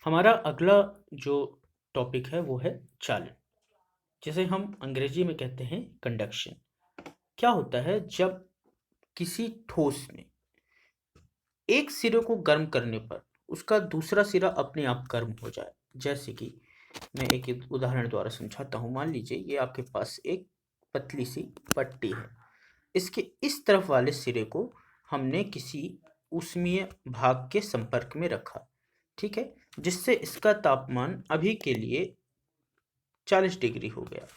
हमारा अगला जो टॉपिक है वो है चालन, जिसे हम अंग्रेजी में कहते हैं कंडक्शन। क्या होता है जब किसी ठोस में एक सिरे को गर्म करने पर उसका दूसरा सिरा अपने आप गर्म हो जाए। जैसे कि मैं एक उदाहरण द्वारा समझाता हूँ। मान लीजिए ये आपके पास एक पतली सी पट्टी है। इसके इस तरफ वाले सिरे को हमने किसी ऊष्मीय भाग के संपर्क में रखा, ठीक है, जिससे इसका तापमान अभी के लिए 40 डिग्री हो गया।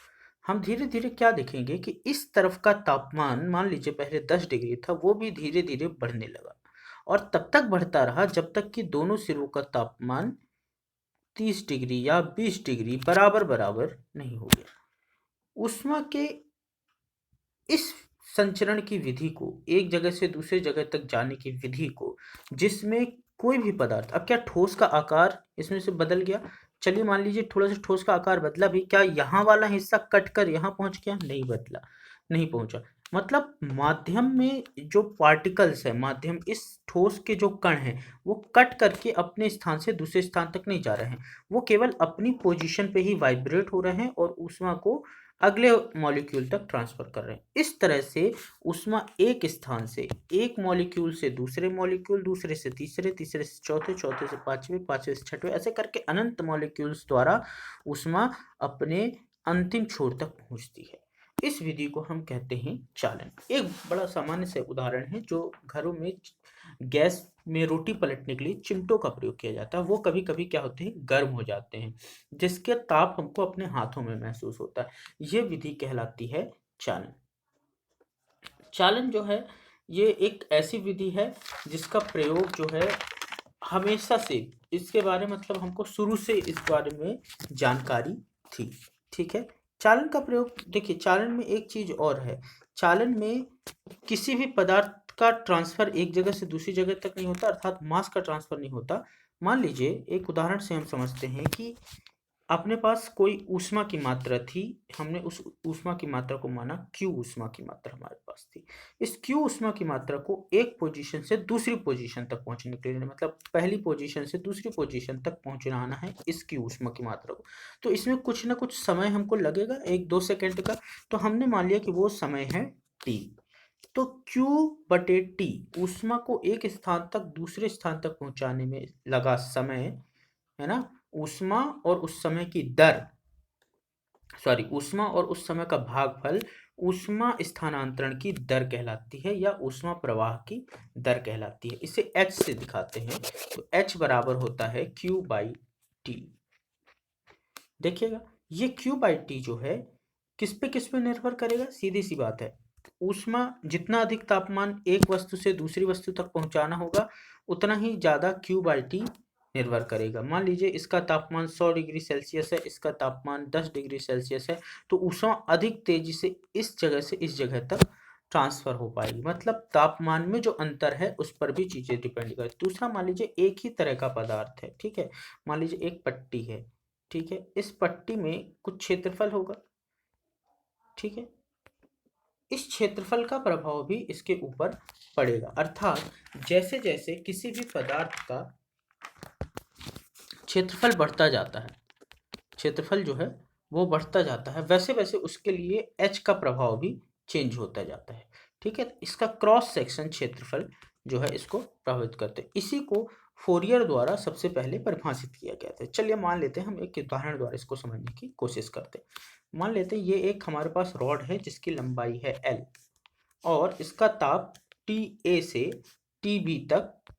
हम धीरे धीरे क्या देखेंगे कि इस तरफ का तापमान, मान लीजिए पहले 10 डिग्री था, वो भी धीरे धीरे बढ़ने लगा और तब तक बढ़ता रहा जब तक कि दोनों सिरों का तापमान 30 डिग्री या 20 डिग्री बराबर बराबर नहीं हो गया। ऊष्मा के इस संचरण की विधि को, एक जगह से दूसरे जगह तक जाने की विधि को, जिसमें कोई भी पदार्थ, अब क्या ठोस का आकार इसमें से बदल गया? चलिए मान लीजिए थोड़ा सा ठोस का आकार बदला भी, क्या यहाँ वाला हिस्सा कट कर यहाँ पहुंच गया? नहीं बदला, नहीं पहुंचा। मतलब माध्यम में जो पार्टिकल्स है, माध्यम इस ठोस के जो कण हैं, वो कट करके अपने स्थान से दूसरे स्थान तक नहीं जा रहे हैं। वो केवल अपनी पोजीशन पे ही वाइब्रेट हो रहे हैं और ऊष्मा को अगले मॉलिक्यूल तक ट्रांसफर कर रहे हैं। इस तरह से ऊष्मा एक स्थान से, एक मॉलिक्यूल से दूसरे मॉलिक्यूल, दूसरे से तीसरे, तीसरे से चौथे, चौथे से पांचवें, पांचवें से छठवें, ऐसे करके अनंत मॉलिक्यूल्स द्वारा ऊष्मा अपने अंतिम छोर तक पहुंचती है। इस विधि को हम कहते हैं चालन। एक बड़ा सामान्य से उदाहरण है जो घरों में गैस में रोटी पलटने के लिए चिमटों का प्रयोग किया जाता है। वो कभी कभी क्या होते हैं, गर्म हो जाते हैं, जिसके ताप हमको अपने हाथों में महसूस होता है। ये विधि कहलाती है चालन। चालन जो है ये एक ऐसी विधि है जिसका प्रयोग जो है हमेशा से, इसके बारे में मतलब हमको शुरू से इस बारे में जानकारी थी, ठीक है। चालन का प्रयोग देखिए, चालन में एक चीज और है। चालन में किसी भी पदार्थ का ट्रांसफर एक जगह से दूसरी जगह तक नहीं होता, अर्थात मास का ट्रांसफर नहीं होता। मान लीजिए एक उदाहरण से हम समझते हैं कि अपने पास कोई ऊष्मा की मात्रा थी। हमने उस ऊष्मा की मात्रा को माना क्यू ऊष्मा की मात्रा हमारे पास थी। इस क्यू ऊष्मा की मात्रा को एक पोजीशन से दूसरी पोजीशन तक पहुंचने के लिए, मतलब पहली पोजीशन से दूसरी पोजीशन तक पहुंचाना है इस क्यू ऊष्मा की मात्रा को, तो इसमें कुछ ना कुछ समय हमको लगेगा, 1-2 सेकंड का। तो हमने मान लिया कि वो समय है टी। तो Q बटे टी, ऊष्मा को एक स्थान तक दूसरे स्थान तक पहुंचाने में लगा समय, है ना। ऊष्मा और उस समय की दर, सॉरी, ऊष्मा और उस समय का भागफल ऊष्मा स्थानांतरण की दर कहलाती है या ऊष्मा प्रवाह की दर कहलाती है। इसे H से दिखाते हैं, तो H बराबर होता है Q बाई टी। देखिएगा, ये Q बाई टी जो है किस पे निर्भर करेगा? सीधी सी बात है, ऊष्मा जितना अधिक तापमान एक वस्तु से दूसरी वस्तु तक पहुंचाना होगा, उतना ही ज्यादा Q बाई टी निर्भर करेगा। मान लीजिए इसका तापमान 100 डिग्री सेल्सियस है, इसका तापमान 10 डिग्री सेल्सियस है, तो ऊष्मा अधिक तेजी से इस जगह से इस जगह तक ट्रांसफर हो पाएगी। मतलब तापमान में जो अंतर है उस पर भी चीजें डिपेंड करती है। दूसरा, मान लीजिए एक ही तरह का पदार्थ है, ठीक है। मान लीजिए एक पट्टी है, ठीक है। इस पट्टी में कुछ क्षेत्रफल होगा, ठीक है। इस क्षेत्रफल का प्रभाव भी इसके ऊपर पड़ेगा। अर्थात जैसे जैसे किसी भी पदार्थ का क्षेत्रफल बढ़ता जाता है, क्षेत्रफल जो है वो बढ़ता जाता है, वैसे वैसे उसके लिए एच का प्रभाव भी चेंज होता जाता है, ठीक है। इसका क्रॉस सेक्शन क्षेत्रफल जो है इसको प्रभावित करते हैं। इसी को फोरियर द्वारा सबसे पहले परिभाषित किया गया था। चलिए मान लेते हैं, हम एक उदाहरण द्वारा इसको समझने की कोशिश करते हैं। मान लेते हैं ये एक हमारे पास रॉड है जिसकी लंबाई है एल और इसका ताप टी ए से टी बी तक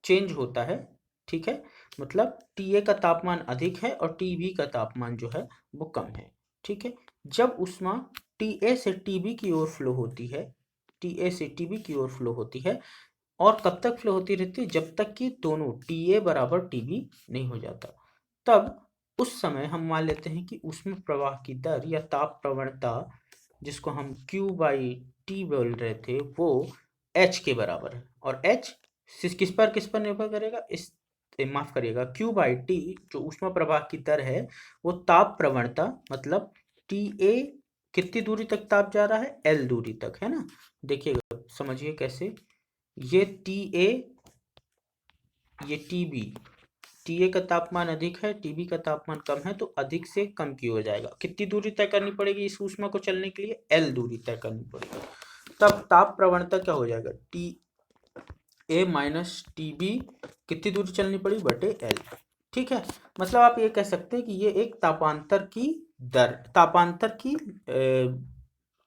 चेंज होता है, ठीक है। मतलब टी ए का तापमान अधिक है और टी बी का तापमान जो है वो कम है, ठीक है। जब ऊष्मा टी ए से टी बी की ओर फ्लो होती है, टी ए से टी बी की ओर फ्लो होती है, और कब तक फ्लो होती रहती है? जब तक कि दोनों टी ए बराबर टी बी नहीं हो जाता। तब उस समय हम मान लेते हैं कि ऊष्मा प्रवाह की दर या ताप प्रवणता, जिसको हम Q बाई टी बोल रहे थे, वो H के बराबर है। और H किस पर निर्भर करेगा? इस माफ करिएगा, Q बाई टी जो ऊष्मा प्रवाह की दर है, वो ताप प्रवणता, मतलब टी ए कितनी दूरी तक ताप जा रहा है? L दूरी तक, है ना। देखिएगा, समझिए कैसे। ये टी ए, ये टी बी, TA का तापमान अधिक है, TB का तापमान कम है, तो अधिक से कम की ओर जाएगा। कितनी दूरी तय करनी पड़ेगी इस ऊष्मा को चलने के लिए? L दूरी तय करनी पड़ेगी। तब ताप प्रवणता क्या हो जाएगा? TA माइनस TB कितनी दूरी चलनी पड़ी बटे L। ठीक है, मतलब आप ये कह सकते हैं कि ये एक तापांतर की दर,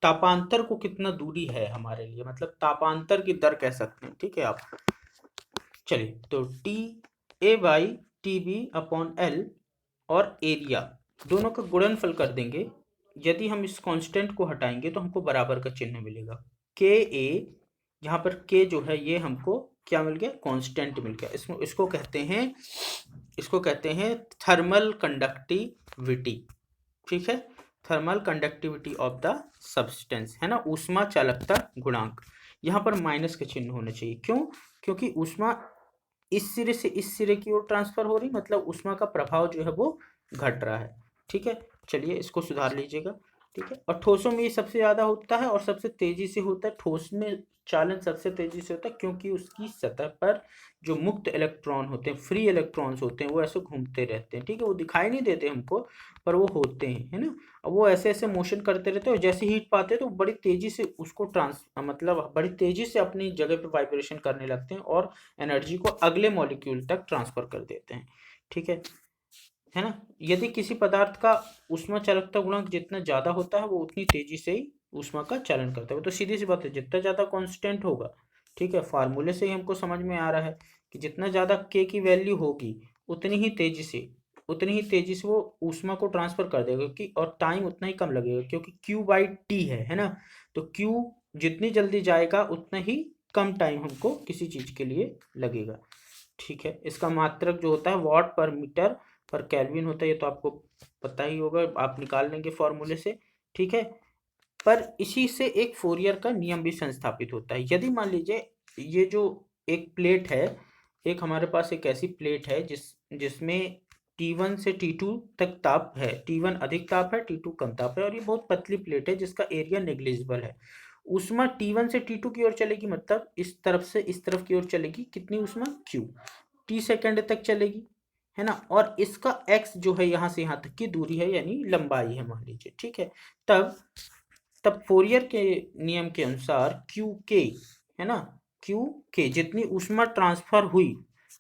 तापांतर को कितना दूरी है हमारे लिए, मतलब तापांतर की दर कह सकते हैं। ठीक है आप, चलिए तो TA/TB/L और एरिया दोनों का गुणनफल कर देंगे। यदि हम इस कांस्टेंट को हटाएंगे तो हमको बराबर का चिन्ह मिलेगा। KA, यहाँ पर K जो है ये हमको क्या मिल गया? कांस्टेंट मिल गया। इसको कहते हैं थर्मल कंडक्टिविटी। ठीक है, thermal conductivity of the substance, है ना, ऊष्मा चालकता गुणांक। यहाँ पर माइनस का चिन्ह होना चाहिए। क्यों? क्योंकि ऊष्मा इस सिरे से इस सिरे की ओर ट्रांसफर हो रही, मतलब ऊष्मा का प्रभाव जो है वो घट रहा है। ठीक है, चलिए इसको सुधार लीजिएगा। ठीक है, और ठोसों में ये सबसे ज़्यादा होता है और सबसे तेजी से होता है। ठोस में चालन सबसे तेजी से होता है क्योंकि उसकी सतह पर जो मुक्त इलेक्ट्रॉन होते हैं, फ्री इलेक्ट्रॉन्स होते हैं, वो ऐसे घूमते रहते हैं। ठीक है, वो दिखाई नहीं देते हमको, पर वो होते हैं, है ना। अब वो ऐसे ऐसे मोशन करते रहते हैं और जैसे हीट पाते हैं तो बड़ी तेजी से उसको मतलब बड़ी तेजी से अपनी जगह पे वाइब्रेशन करने लगते हैं और एनर्जी को अगले मॉलिक्यूल तक ट्रांसफर कर देते हैं। ठीक है ना। यदि किसी पदार्थ का ऊष्मा चालकता गुणांक जितना ज़्यादा होता है वो उतनी तेजी से ही ऊष्मा का चालन करता है। वो तो सीधी सी बात है, जितना ज़्यादा कांस्टेंट होगा, ठीक है, फार्मूले से ही हमको समझ में आ रहा है कि जितना ज़्यादा K की वैल्यू होगी उतनी ही तेजी से वो ऊष्मा को ट्रांसफर कर देगा, क्योंकि और टाइम उतना ही कम लगेगा क्योंकि Q/T है ना। तो Q जितनी जल्दी जाएगा उतना ही कम टाइम हमको किसी चीज़ के लिए लगेगा। ठीक है, इसका मात्रक जो होता है वाट पर मीटर पर केल्विन होता है, ये तो आपको पता ही होगा, आप निकाल लेंगे फॉर्मूले से। ठीक है, पर इसी से एक फोरियर का नियम भी संस्थापित होता है। यदि मान लीजिए ये जो एक प्लेट है, एक हमारे पास एक ऐसी प्लेट है जिसमें T1 से T2 तक ताप है। T1 अधिक ताप है, T2 कम ताप है, और ये बहुत पतली प्लेट है जिसका एरिया नेग्लिजिबल है। ऊष्मा T1 से T2 की ओर चलेगी, मतलब इस तरफ से इस तरफ की ओर चलेगी। कितनी ऊष्मा? Q। T सेकंड तक चलेगी, है ना। और इसका x जो है यहाँ से यहाँ तक की दूरी है, यानी लंबाई है मान लीजिए। ठीक है, तब फोरियर के नियम के अनुसार QK, है ना, QK जितनी ऊष्मा ट्रांसफर हुई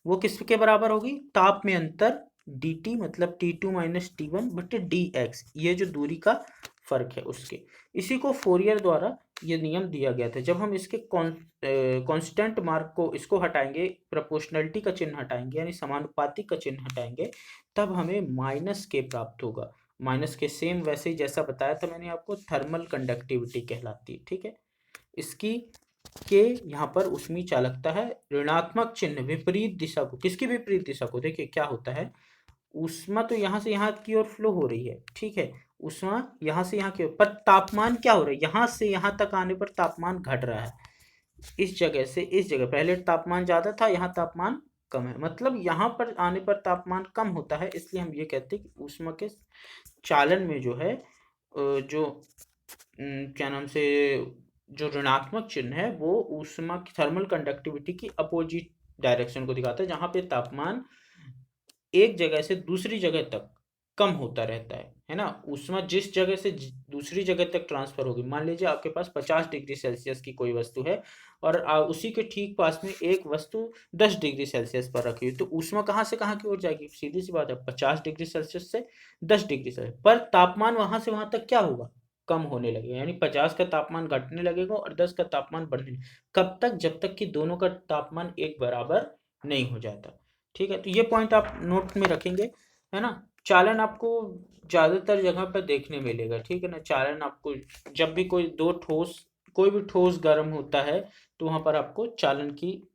वो किसके बराबर होगी? ताप में अंतर dt, मतलब T2 माइनस T1 बटे dx, ये जो दूरी का फर्क है उसके। इसी को फोरियर द्वारा ये नियम दिया गया था। जब हम इसके कांस्टेंट मार्क को इसको हटाएंगे, प्रोपोर्शनलिटी का चिन्ह हटाएंगे, यानी समानुपातिक का चिन्ह हटाएंगे, तब हमें माइनस के प्राप्त होगा। माइनस के सेम वैसे ही जैसा बताया था मैंने आपको, थर्मल कंडक्टिविटी कहलाती है। ठीक है, इसकी के यहाँ पर ऊष्मी चालकता है। ऋणात्मक चिन्ह विपरीत दिशा को, किसकी विपरीत दिशा को? देखिए क्या होता है, ऊष्मा तो यहाँ से यहाँ की ओर फ्लो हो रही है। ठीक है, ऊष्मा यहाँ से यहाँ की ओर, पर तापमान क्या हो रहा है? यहाँ से यहाँ तक आने पर तापमान घट रहा है। इस जगह से इस जगह पहले तापमान ज़्यादा था, यहाँ तापमान कम है, मतलब यहाँ पर आने पर तापमान कम होता है। इसलिए हम ये कहते हैं कि ऊष्मा के चालन में जो है जो क्या नाम से जो ऋणात्मक चिन्ह है वो ऊष्मा की थर्मल कंडक्टिविटी की अपोजिट डायरेक्शन को दिखाता है, जहाँ पे तापमान एक जगह से दूसरी जगह तक कम होता रहता है ना। ऊष्मा जिस जगह से दूसरी जगह तक ट्रांसफर होगी, मान लीजिए आपके पास 50 डिग्री सेल्सियस की कोई वस्तु है और उसी के ठीक पास में एक वस्तु 10 डिग्री सेल्सियस पर रखी हुई, तो ऊष्मा कहाँ से कहाँ की ओर जाएगी? सीधी सी बात है, 50 डिग्री सेल्सियस से 10 डिग्री सेल्सियस, पर तापमान वहां से वहां तक क्या होगा? कम होने लगेगा, यानी 50 का तापमान घटने लगेगा और 10 का तापमान बढ़ने लगेगा। कब तक? जब तक कि दोनों का तापमान एक बराबर नहीं हो जाता। ठीक है, तो ये पॉइंट आप नोट में रखेंगे, है ना। चालन आपको ज़्यादातर जगह पर देखने मिलेगा। ठीक है ना, चालन आपको जब भी कोई भी ठोस गर्म होता है तो वहाँ पर आपको चालन की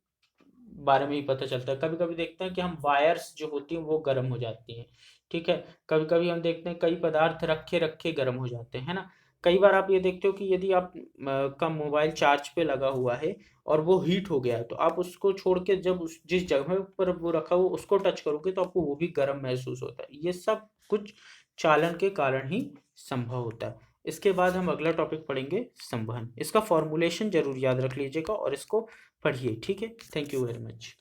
बारे में ही पता चलता है। कभी कभी देखते हैं कि हम वायर्स जो होती हैं वो गर्म हो जाती हैं। ठीक है, कभी कभी हम देखते हैं कई पदार्थ रखे रखे गर्म हो जाते हैं, है ना। कई बार आप ये देखते हो कि यदि आप का मोबाइल चार्ज पे लगा हुआ है और वो हीट हो गया है, तो आप उसको छोड़ के जब जिस जगह पर वो रखा हो उसको टच करोगे तो आपको वो भी गर्म महसूस होता है। ये सब कुछ चालन के कारण ही संभव होता है। इसके बाद हम अगला टॉपिक पढ़ेंगे संवहन। इसका फॉर्मूलेशन जरूर याद रख लीजिएगा और इसको पढ़िए। ठीक है, थैंक यू वेरी मच।